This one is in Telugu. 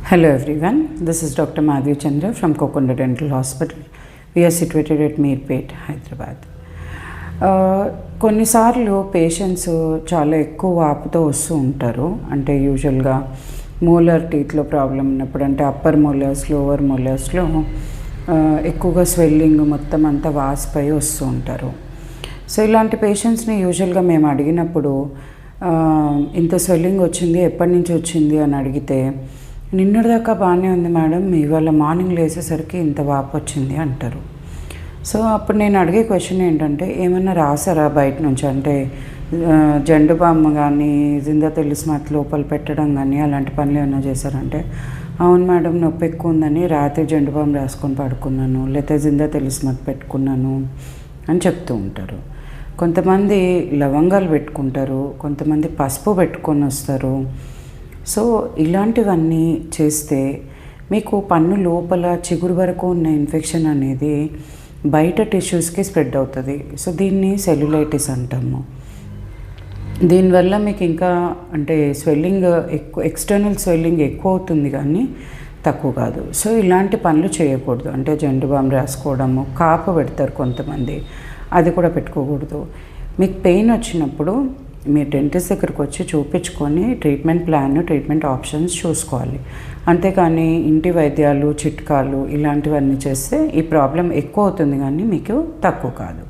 Hello everyone, this is Dr. Madhvi Chandra from Kokunda Dental Hospital. We are situated at Meerpet, Hyderabad. కొన్నిసార్లు పేషెంట్స్ చాలా ఎక్కువ వాపుతో వస్తూ ఉంటారు. అంటే యూజువల్గా మోలార్ టీత్లో ప్రాబ్లం ఉన్నప్పుడు, అంటే అప్పర్ మోలార్స్, లోవర్ మోలార్స్లో ఎక్కువగా స్వెల్లింగ్ మొత్తం అంతా వాసిపోయి వస్తూ ఉంటారు. సో ఇలాంటి పేషెంట్స్ని యూజువల్గా మేము అడిగినప్పుడు ఇంత స్వెల్లింగ్ వచ్చింది, ఎప్పటి నుంచి వచ్చింది అని అడిగితే, నిన్నటిదాకా బాగానే ఉంది మేడం, ఇవాళ మార్నింగ్ లేసేసరికి ఇంత వాపు వచ్చింది అంటారు. సో అప్పుడు నేను అడిగే క్వశ్చన్ ఏంటంటే, ఏమన్నా రాసారా బయట నుంచి, అంటే జండు బామ్ కానీ జిందా తెలిస్మాత్ లోపల పెట్టడం కానీ అలాంటి పనులు ఏమైనా చేశారంటే, అవును మేడం నొప్పి ఎక్కువ ఉందని రాత్రి జండు బామ్ రాసుకొని పడుకున్నాను, లేకపోతే జిందా తెలిస్మాత్ పెట్టుకున్నాను అని చెప్తూ ఉంటారు. కొంతమంది లవంగాలు పెట్టుకుంటారు, కొంతమంది పసుపు పెట్టుకొని వస్తారు. సో ఇలాంటివన్నీ చేస్తే మీకు పన్ను లోపల చిగురు వరకు ఉన్న ఇన్ఫెక్షన్ అనేది బయట టిష్యూస్కి స్ప్రెడ్ అవుతుంది. సో దీన్ని సెల్యులైటిస్ అంటాము. దీనివల్ల మీకు ఇంకా అంటే స్వెల్లింగ్ ఎక్కువ, ఎక్స్టర్నల్ స్వెల్లింగ్ ఎక్కువ అవుతుంది కానీ తక్కువ కాదు. సో ఇలాంటి పనులు చేయకూడదు. అంటే జండు బామ్ రాసుకోవడము, కాపు పెడతారు కొంతమంది, అది కూడా పెట్టుకోకూడదు. మీకు పెయిన్ వచ్చినప్పుడు మీ డెంటిస్ట్ దగ్గరికి వచ్చి చూపించుకొని ట్రీట్మెంట్ ప్లాన్, ట్రీట్మెంట్ ఆప్షన్స్ చూసుకోవాలి. అంతేకాని ఇంటి వైద్యాలు, చిట్కాలు ఇలాంటివన్నీ చేస్తే ఈ ప్రాబ్లం ఎక్కువ అవుతుంది కానీ మీకు తక్కువ కాదు.